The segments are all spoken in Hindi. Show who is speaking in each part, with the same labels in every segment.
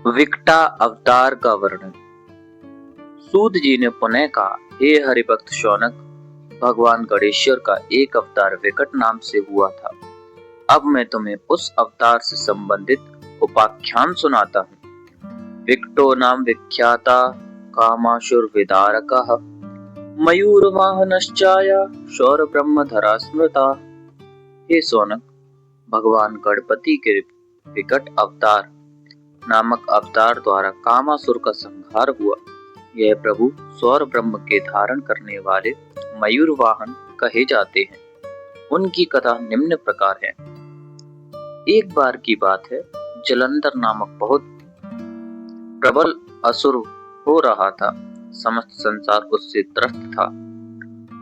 Speaker 1: विकटा अवतार का वर्णन। सूत जी ने पुनः कहा, हे हरिभक्त शौनक, भगवान गणेश्वर का एक अवतार विकट नाम से हुआ था। अब मैं तुम्हें उस अवतार से संबंधित उपाख्यान सुनाता हूँ। विकटो नाम विख्याता कामासुर विदारकः मयूर वाहनश्चाया शौर ब्रह्म धरा स्मृता। हे सोनक, भगवान गणपति के विकट अवतार नामक अवतार द्वारा कामासुर का संहार हुआ। यह प्रभु सौर ब्रह्म के धारण करने वाले मयूर वाहन कहे जाते हैं। उनकी कथा निम्न प्रकार है। एक बार की बात है, जलंधर नामक बहुत प्रबल असुर हो रहा था। समस्त संसार उससे त्रस्त था।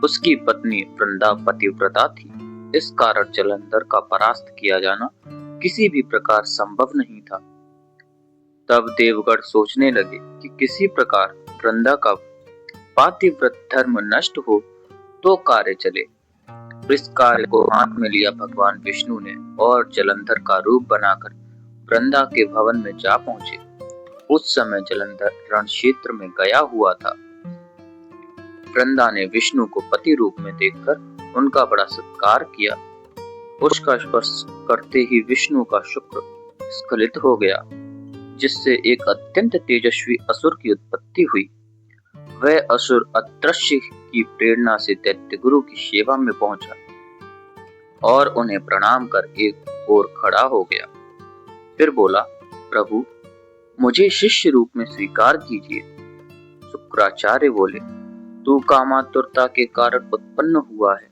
Speaker 1: उसकी पत्नी वृंदा पतिव्रता थी। इस कारण जलंधर का परास्त किया जाना किसी भी प्रकार संभव नहीं था। तब देवगण सोचने लगे कि किसी प्रकार वृंदा का पातिव्रत धर्म नष्ट हो तो कार्य चले। इस कार्य को हाथ में लिया भगवान विष्णु ने और जलंधर का रूप बनाकर वृंदा के भवन में जा पहुंचे। उस समय जलंधर रण क्षेत्र में गया हुआ था। वृंदा ने विष्णु को पति रूप में देखकर उनका बड़ा सत्कार किया। उसका स्पर्श करते ही विष्णु का शुक्र स्खलित हो गया, जिससे एक अत्यंत तेजस्वी असुर की उत्पत्ति हुई। वह असुर अदृश्य की प्रेरणा से दैत्य गुरु की सेवा में पहुंचा और उन्हें प्रणाम कर एक ओर खड़ा हो गया। फिर बोला, प्रभु, मुझे शिष्य रूप में स्वीकार कीजिए। शुक्राचार्य बोले, तू कामातुरता के कारण उत्पन्न हुआ है,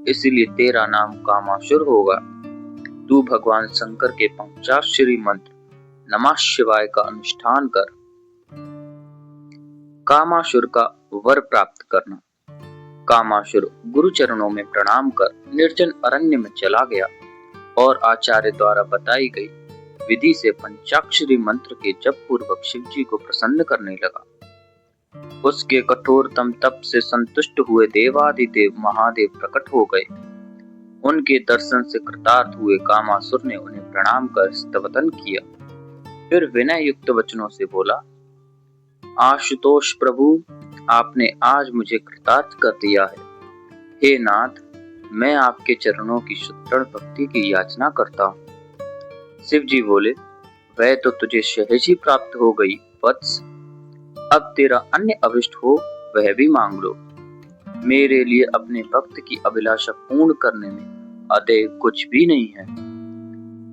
Speaker 1: इसलिए तेरा नाम कामासुर होगा। तू भगवान शंकर के पंचाक्षरी मंत्र नमः शिवाय का अनुष्ठान कर। कामासुर का वर प्राप्त करना। कामासुर गुरु चरणों में प्रणाम कर निर्जन अरण्य में चला गया और आचार्य द्वारा बताई गई विधि से पंचाक्षरी मंत्र के जप पूर्वक शिव जी को प्रसन्न करने लगा। उसके कठोरतम तप से संतुष्ट हुए देवादिदेव महादेव प्रकट हो गए। उनके दर्शन से कृतार्थ हुए कामासुर ने उन्हें प्रणाम कर स्तवतन किया। फिर विनय युक्त वचनों से बोला, आशुतोष प्रभु, आपने आज मुझे कृतार्थ कर दिया है। हे नाथ, मैं आपके चरणों की सुदृढ़ भक्ति की याचना करता हूँ। शिव जी बोले, वह तो तुझे सहज ही प्राप्त हो गई वत्स। अब तेरा अन्य अभिष्ट हो वह भी मांग लो। मेरे लिए अपने भक्त की अभिलाषा पूर्ण करने में अदेय कुछ भी नहीं है।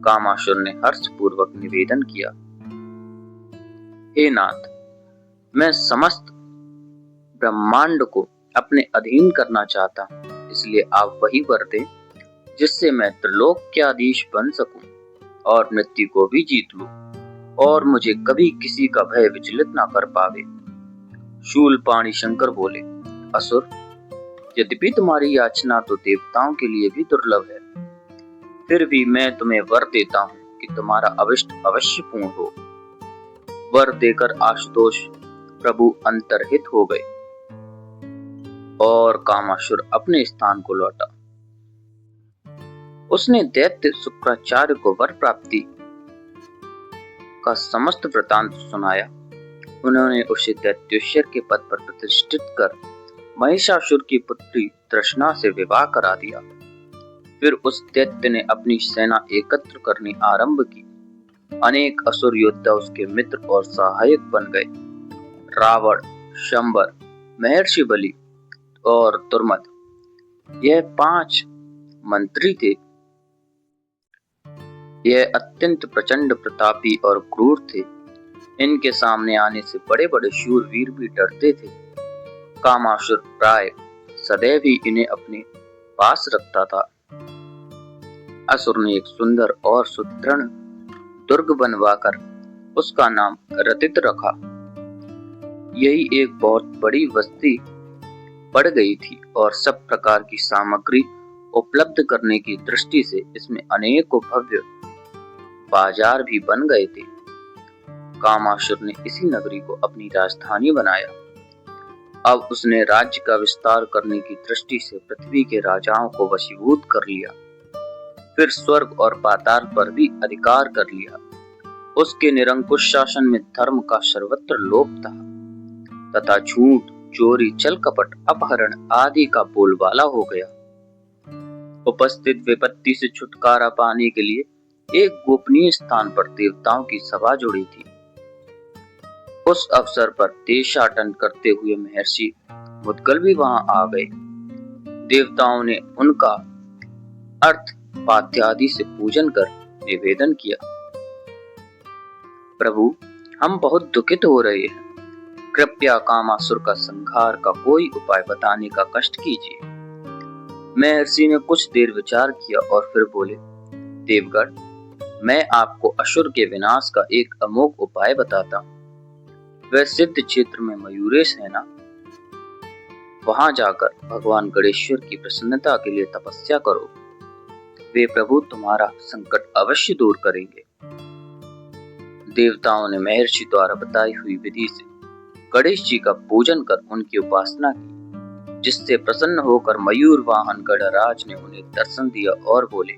Speaker 1: कामासुर ने हर्ष पूर्वक निवेदन किया, हे नाथ, मैं समस्त ब्रह्मांड को अपने अधीन करना चाहता हूँ, इसलिए आप वही वर दें जिससे मैं त्रिलोक्याधीश बन सकूं और मृत्यु को भी जीत लूं और मुझे कभी किसी का भय विचलित ना कर पावे। शूलपाणी शंकर बोले, असुर, यद्यपि तुम्हारी याचना तो देवताओं के लिए भी दुर्लभ है, फिर भी मैं तुम्हें वर देता हूँ कि तुम्हारा अभिष्ट अवश्य पूर्ण हो। वर देकर आशुतोष प्रभु अंतर्हित हो गए और कामासुर अपने स्थान को लौटा। उसने दैत्य शुक्राचार्य को वर प्राप्ति का समस्त वृतांत सुनाया। उन्होंने उसे दैत्योश्वर के पद पर प्रतिष्ठित कर महिषासुर की पुत्री तृष्णा से विवाह करा दिया। फिर उस दैत्य ने अपनी सेना एकत्र करनी आरंभ की। अनेक असुर योद्धा उसके मित्र और सहायक बन गए। रावण, शंबर, महर्षि बलि और दुर्मद, यह 5 मंत्री थे। यह अत्यंत प्रचंड प्रतापी और क्रूर थे। इनके सामने आने से बड़े बड़े शूरवीर भी डरते थे। कामासुर प्राय सदैव ही इन्हें अपने पास रखता था। असुर ने एक सुंदर और सुदृढ़ दुर्ग बनवाकर उसका नाम रतित रखा। यही एक बहुत बड़ी बस्ती पड़ गई थी और सब प्रकार की सामग्री उपलब्ध करने की दृष्टि से इसमें अनेकों भव्य बाजार भी बन गए थे। कामासुर ने इसी नगरी को अपनी राजधानी बनाया। अब उसने राज्य का विस्तार करने की दृष्टि से पृथ्वी के राजाओं को वशीभूत कर लिया। फिर स्वर्ग और पाताल पर भी अधिकार कर लिया। उसके निरंकुश शासन में धर्म का सर्वत्र लोप था तथा झूठ, चोरी, छल कपट, अपहरण आदि का बोलबाला हो गया। उपस्थित विपत्ति से छुटकारा पाने के लिए एक गोपनीय स्थान पर देवताओं की सभा जुड़ी थी। उस अवसर पर देशाटन करते हुए महर्षि मुद्गल भी वहां आ गए। देवताओं ने उनका अर्थ पाद्यादि से पूजन कर निवेदन किया, प्रभु, हम बहुत दुखित हो रहे हैं, कृपया कामासुर का संहार का कोई उपाय बताने का कष्ट कीजिए। महर्षि ने कुछ देर विचार किया और फिर बोले, देवगण, मैं आपको असुर के विनाश का एक अमोघ उपाय बताता हूँ। वह सिद्ध क्षेत्र में मयूरेश है ना, वहां जाकर भगवान गणेश्वर की प्रसन्नता के लिए तपस्या करो, वे प्रभु तुम्हारा संकट अवश्य दूर करेंगे। देवताओं ने महर्षि द्वारा बताई हुई विधि से गणेश जी का पूजन कर उनकी उपासना की, जिससे प्रसन्न होकर मयूर वाहन गणराज ने उन्हें दर्शन दिया और बोले,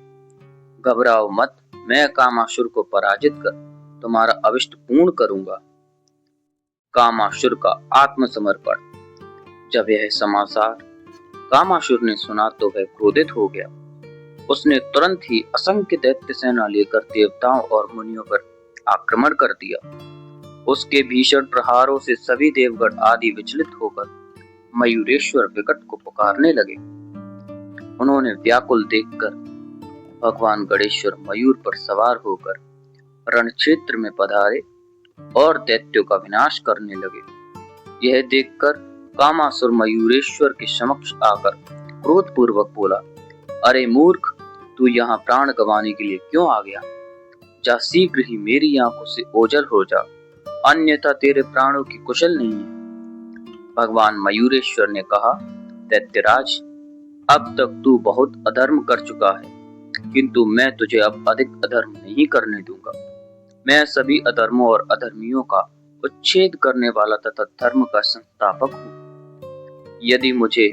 Speaker 1: घबराओ मत, मैं कामासुर को पराजित कर तुम्हारा अभिष्ट पूर्ण करूंगा। कामासुर का आत्मसमर्पण। जब यह समाचार कामासुर ने सुना तो वह क्रोधित हो गया। उसने तुरंत ही असंख्य दैत्य सेना लेकर देवताओं और मुनियों पर आक्रमण कर दिया। उसके भीषण प्रहारों से सभी देवगण आदि विचलित होकर मयूरेश्वर विकट को पुकारने लगे। उन्होंने व्याकुल देखकर भगवान गणेश्वर मयूर पर सवार होकर रण क्षेत्र में पधारे और दैत्यों का विनाश करने लगे। यह देखकर कामासुर मयूरेश्वर के समक्ष आकर क्रोध पूर्वक बोला, अरे मूर्ख, तू यहाँ प्राण गंवाने के लिए क्यों आ गया? जा शीघ्र ही मेरी आंखों से ओझल हो जा, अन्यथा तेरे प्राणों की कुशल नहीं है। भगवान मयूरेश्वर ने कहा, दैत्यराज, अब तक तू बहुत अधर्म कर चुका है, किंतु मैं तुझे अब अधिक अधर्म नहीं करने दूंगा। मैं सभी अधर्मों और अधर्मियों का उच्छेद करने वाला तथा धर्म का संस्थापक हूँ। यदि मुझे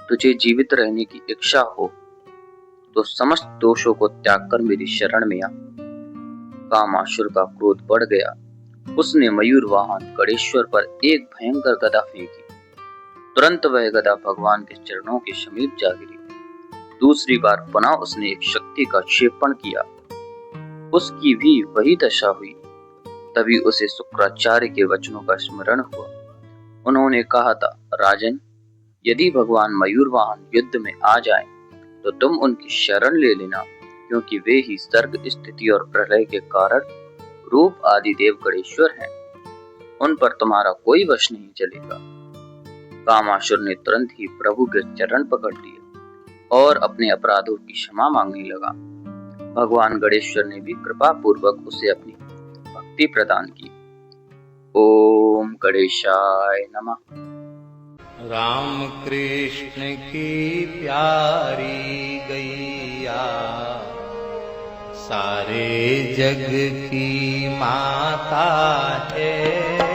Speaker 1: तुझे जीवित रहने की इच्छा हो तो समस्त दोषों को त्याग कर मेरी शरण में आ। कामासुर का क्रोध बढ़ गया। उसने मयूर वाहन गणेश्वर पर एक भयंकर गदा फेंकी। तुरंत वह गदा भगवान के चरणों के समीप जा गिरी। दूसरी बार पुनः उसने एक शक्ति का क्षेपण किया। उसकी भी वही दशा हुई। तभी उसे शुक्राचार्य के वचनों का स्मरण हुआ। उन्होंने कहा था, राजन, यदि भगवान मयूर वाहन युद्ध में आ जाएं, तो तुम उनकी शरण ले लेना, क्योंकि वे ही सर्ग, स्थिति और प्रलय के कारण रूप आदि देव गणेश्वर हैं। उन पर तुम्हारा कोई वश नहीं चलेगा। कामासुर ने तुरंत ही प्रभु के चरण पकड़ लिए और अपने अपराधों की क्षमा मांगने लगा। भगवान गणेश्वर ने भी कृपा पूर्वक उसे अपनी भक्ति प्रदान की। ओम गणेशाय नमः।
Speaker 2: राम कृष्ण की प्यारी गैया, सारे जग की माता है।